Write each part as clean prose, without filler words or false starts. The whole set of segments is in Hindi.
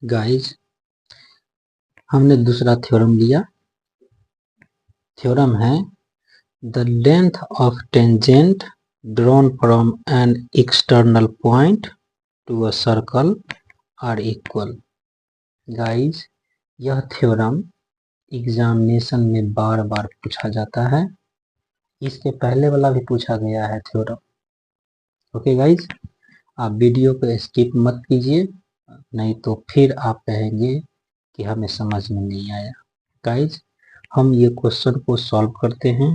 गाइज हमने दूसरा थ्योरम लिया। थ्योरम है the length of tangent drawn from an external point to a circle are equal. Guys यह थ्योरम एग्जामिनेशन में बार बार पूछा जाता है। इसके पहले वाला भी पूछा गया है थ्योरम। ओके गाइज, आप वीडियो को स्किप मत कीजिए, नहीं तो फिर आप कहेंगे कि हमें समझ में नहीं आया। गाइज हम ये क्वेश्चन को सॉल्व करते हैं।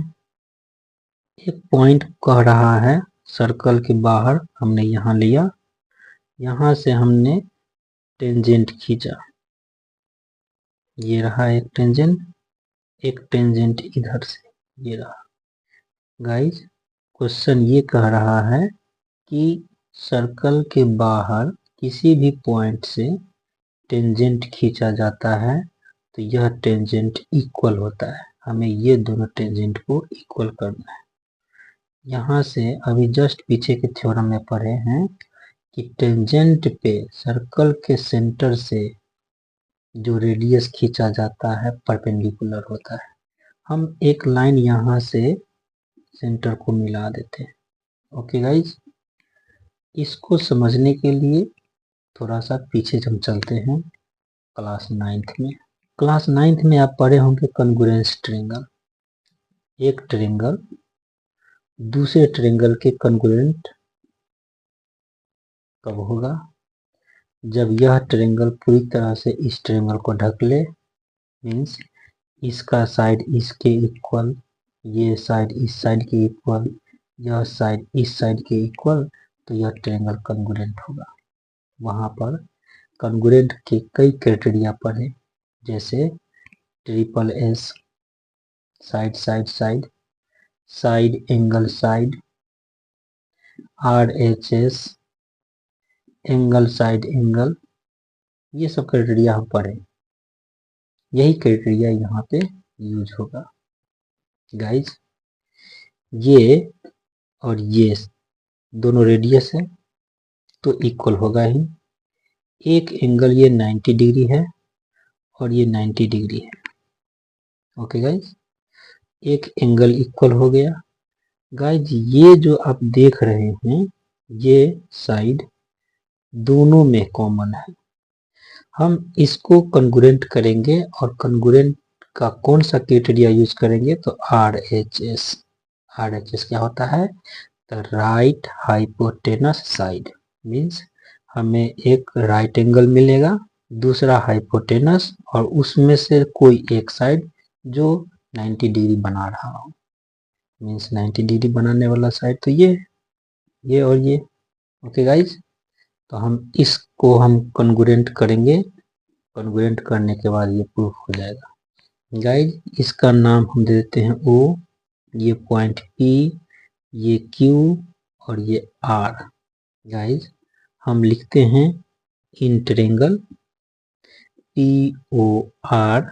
एक पॉइंट कह रहा है सर्कल के बाहर हमने यहाँ लिया, यहाँ से हमने टेंजेंट खींचा, ये रहा एक टेंजेंट इधर से ये रहा। गाइज क्वेश्चन ये कह रहा है कि सर्कल के बाहर किसी भी पॉइंट से टेंजेंट खींचा जाता है तो यह टेंजेंट इक्वल होता है। हमें ये दोनों टेंजेंट को इक्वल करना है। यहाँ से अभी जस्ट पीछे के थ्योरम में पढ़े हैं कि टेंजेंट पे सर्कल के सेंटर से जो रेडियस खींचा जाता है परपेंडिकुलर होता है। हम एक लाइन यहाँ से सेंटर को मिला देते हैं। ओके गाइज, इसको समझने के लिए थोड़ा सा पीछे हम चलते हैं क्लास 9th में। क्लास 9th में आप पढ़े होंगे कॉन्ग्रुएंस ट्रायंगल। एक ट्रायंगल दूसरे ट्रायंगल के कॉन्ग्रुएंट कब होगा? जब यह ट्रायंगल पूरी तरह से इस ट्रायंगल को ढक ले, मीन्स इसका साइड इसके इक्वल, ये साइड इस साइड के इक्वल, यह साइड इस साइड के इक्वल, तो यह ट्रायंगल कॉन्ग्रुएंट होगा। वहां पर कॉन्ग्रुएंट के कई क्राइटेरिया पढ़े, जैसे triple S, side side side, side angle side, RHS, angle side angle, ये सब क्राइटेरिया हम पढ़े। यही क्राइटेरिया यहाँ पे यूज होगा। गाइज ये और ये दोनों रेडियस है तो इक्वल होगा ही। एक एंगल ये 90 डिग्री है और ये 90 डिग्री है। ओके गाइज, एक एंगल इक्वल हो गया। गाइज ये जो आप देख रहे हैं ये साइड दोनों में कॉमन है। हम इसको कॉन्ग्रुएंट करेंगे और कॉन्ग्रुएंट का कौन सा क्राइटेरिया यूज करेंगे? तो RHS। RHS क्या होता है? The right hypotenuse side. Means हमें एक राइट एंगल मिलेगा, दूसरा हाइपोटेनस, और उसमें से कोई एक साइड जो 90 डिग्री बना रहा हो। मीन्स 90 डिग्री बनाने वाला साइड तो ये और ये। ओके गाइज, तो हम इसको हम कॉन्ग्रुएंट करेंगे। कॉन्ग्रुएंट करने के बाद ये प्रूफ हो जाएगा। गाइज इसका नाम हम दे देते हैं O, ये पॉइंट P, ये Q और ये R। गाइज हम लिखते हैं in triangle POR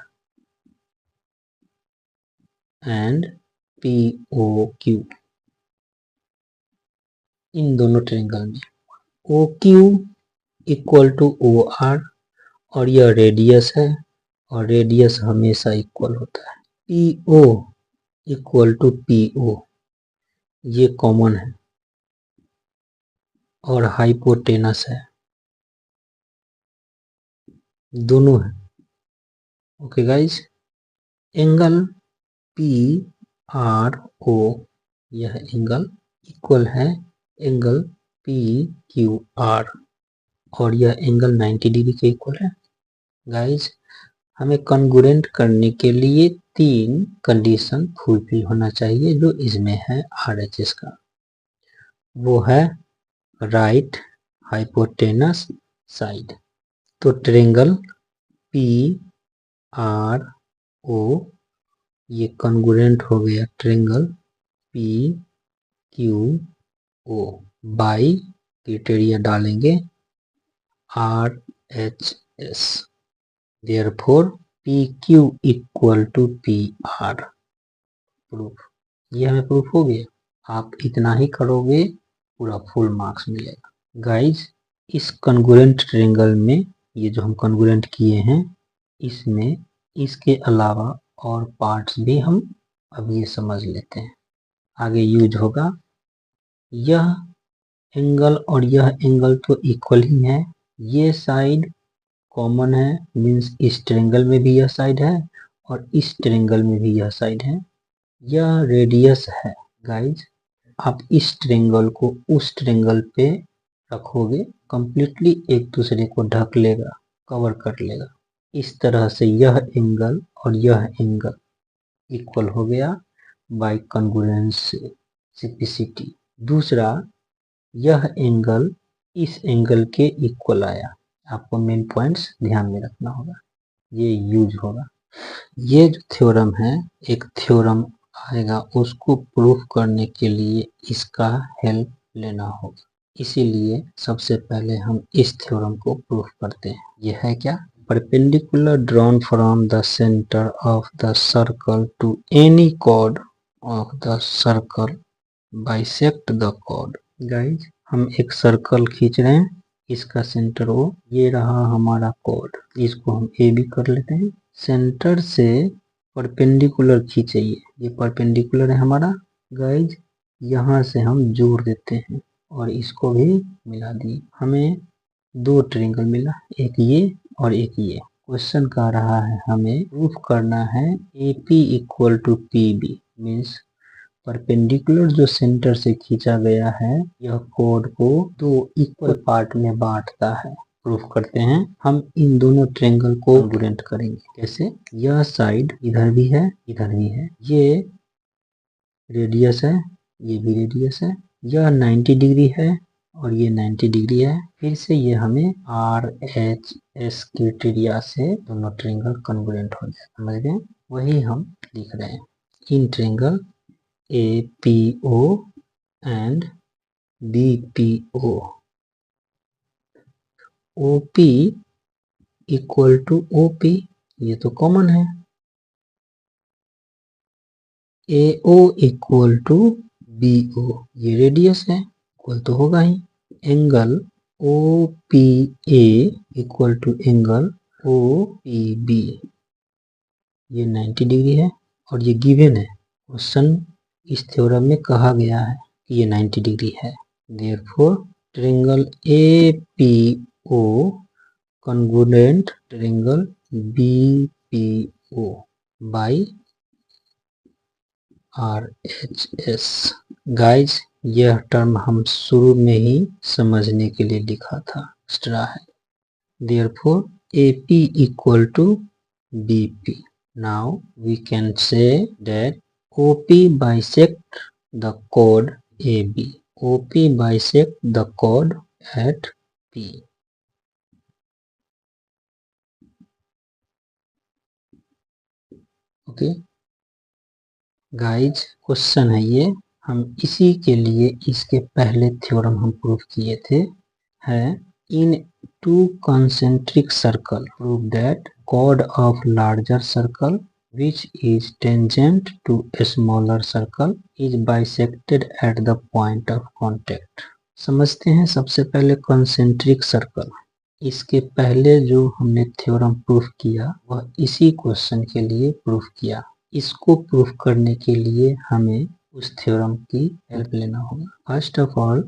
and POQ। इन दोनों ट्रायंगल में OQ इक्वल टू OR, और यह रेडियस है और रेडियस हमेशा इक्वल होता है। PO इक्वल टू PO, ये कॉमन है और हाइपोटेनस है, दोनों है। ओके गाइज, एंगल PRO, यह एंगल इक्वल है एंगल PQR और यह एंगल 90 डिग्री के इक्वल है। गाइज हमें कॉन्ग्रुएंट करने के लिए 3 कंडीशन फुलफिल होना चाहिए जो इसमें है RHS का। वो है राइट हाइपोटेनस साइड। तो ट्रायंगल PRO ये कॉन्ग्रुएंट हो गया ट्रायंगल PQO बाई क्राइटेरिया डालेंगे RHS। Therefore PQ equal to PR। Proof, ये हमें प्रूफ हो गया। आप इतना ही करोगे पूरा फुल मार्क्स मिलेगा। गाइज इस कॉन्ग्रुएंट ट्रायंगल में ये जो हम कॉन्ग्रुएंट किए हैं इसमें इसके अलावा और पार्ट्स भी हम अब ये समझ लेते हैं। आगे यूज होगा, यह एंगल और यह एंगल तो इक्वल ही है, ये साइड कॉमन है, मीन्स इस ट्रायंगल में भी यह साइड है और इस ट्रायंगल में भी यह साइड है, यह रेडियस है। गाइज आप इस ट्रायंगल को उस ट्रायंगल पे रखोगे, कंप्लीटली एक दूसरे को ढक लेगा, कवर कर लेगा। इस तरह से यह एंगल और यह एंगल इक्वल हो गया बाय कॉन्ग्रुएंसिटी। दूसरा, यह एंगल इस एंगल के इक्वल आया। आपको मेन पॉइंट्स ध्यान में रखना होगा, ये यूज होगा। ये जो थ्योरम है, एक थ्योरम आएगा, उसको प्रूफ करने के लिए इसका हेल्प लेना होगा। इसीलिए सबसे पहले हम इस थ्योरम को प्रूफ करते हैं। ये है क्या? Perpendicular drawn from the centre of the circle to any chord of the circle bisect the chord. Guys हम एक सर्कल खींच रहे हैं, इसका सेंटर O, ये रहा हमारा कॉर्ड, इसको हम ए बी कर लेते हैं। सेंटर से परपेंडिकुलर खींचिए, ये परपेंडिकुलर है हमारा। गाइज यहाँ से हम जोड़ देते हैं और इसको भी मिला दिए, हमें दो ट्रायंगल मिला, एक ये और एक ये। क्वेश्चन कह रहा है हमें प्रूफ करना है AP equal to PB, means perpendicular जो सेंटर से खींचा गया है यह कॉर्ड को दो इक्वल पार्ट में बांटता है। प्रूफ करते हैं, हम इन दोनों ट्रायंगल को कॉन्ग्रुएंट करेंगे। कैसे? यह साइड इधर भी है, इधर भी है, ये रेडियस है, ये भी रेडियस है, यह 90 डिग्री है और ये 90 डिग्री है। फिर से ये हमें RHS क्राइटेरिया से दोनों ट्रायंगल कॉन्ग्रुएंट हो जाए, समझ गए? वही हम लिख रहे हैं, in triangle APO and BPO, OP equal to OP, ये तो कॉमन है। AO इक्वल टू BO, ये रेडियस है, इक्वल तो होगा ही। Angle OPA equal to angle OPB, ये 90 डिग्री है और ये गिवन है। क्वेश्चन इस थ्योरम में कहा गया है कि ये 90 डिग्री है। Therefore triangle APO congruent triangle BPO by RHS। Guys यह टर्म हम शुरू में ही समझने के लिए लिखा था, एक्स्ट्रा है। Therefore AP equal to BP। Now we can say that OP bisect the chord AB. OP bisect the chord at P. Okay. Guys question है ये, हम इसी के लिए इसके पहले थ्योरम हम प्रूफ किए थे, है इन to concentric circle prove that chord of larger circle which is tangent to a smaller circle is bisected at the point of contact। समझते हैं सबसे पहले concentric circle। इसके पहले जो हमने थ्योरम प्रूफ किया वह इसी क्वेश्चन के लिए प्रूफ किया। इसको प्रूफ करने के लिए हमें उस थ्योरम की हेल्प लेना होगा। First of all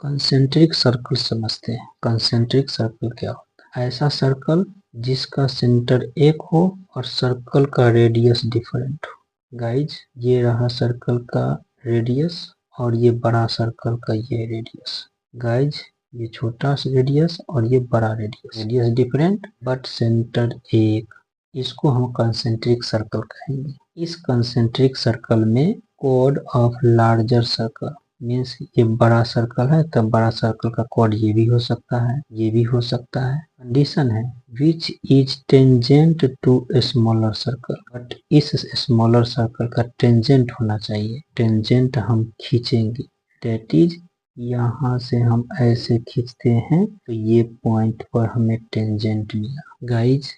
concentric circle समझते हैं। कंसेंट्रिक सर्कल क्या होता है? ऐसा सर्कल जिसका सेंटर एक हो और सर्कल का रेडियस डिफरेंट हो। गाइज ये रहा सर्कल का रेडियस और ये बड़ा सर्कल का ये रेडियस। गाइज ये छोटा रेडियस और ये बड़ा radius, radius different but centre एक, इसको हम कंसेंट्रिक सर्कल कहेंगे। इस कंसेंट्रिक सर्कल में chord of larger circle, means ये बड़ा सर्कल है तब बड़ा सर्कल का कॉर्ड ये भी हो सकता है, ये भी हो सकता है। कंडीशन है which is tangent to smaller circle, but इस स्मॉलर सर्कल का टेंजेंट होना चाहिए। टेंजेंट हम खींचेंगे, दैट इज यहाँ से हम ऐसे खींचते हैं तो ये पॉइंट पर हमें टेंजेंट मिला। गाइज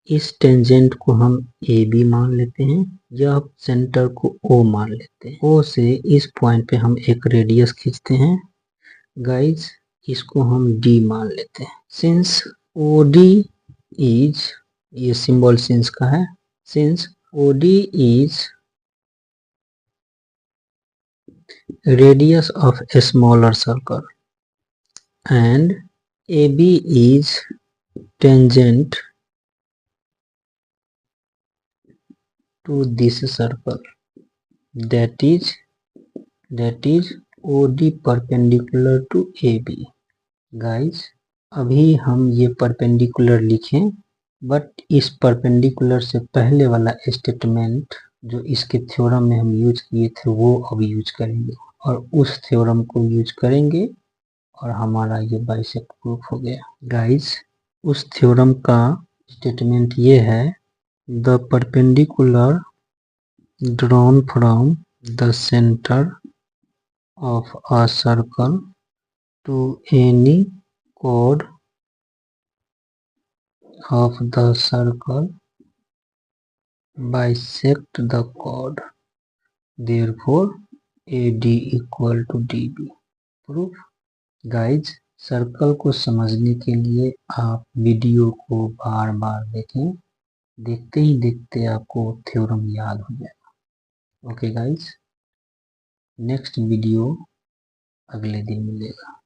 इस टेंजेंट को हम AB मान लेते हैं, यह सेंटर को O मान लेते हैं। O से इस पॉइंट पे हम एक रेडियस खींचते हैं। गाइज इसको हम D मान लेते हैं। सिंस OD is, ये सिंबल सिंस का है, since OD is radius of a smaller circle and AB is tangent to this circle, that is OD perpendicular to AB। Guys अभी हम ये परपेंडिकुलर लिखें, बट इस परपेंडिकुलर से पहले वाला स्टेटमेंट जो इसके थ्योरम में हम यूज किए थे वो अब यूज करेंगे और उस थ्योरम को यूज करेंगे और हमारा ये बाइसेक्ट प्रूफ हो गया। गाइस उस थ्योरम का स्टेटमेंट ये है, the perpendicular drawn from the centre of a circle to any chord of the circle bisect the chord, therefore AD equal to DB। Proof. Guys circle को समझने के लिए आप वीडियो को बार बार देखें, देखते ही देखते आपको थ्योरम याद हो जाएगा। ओके गाइज, नेक्स्ट वीडियो अगले दिन मिलेगा।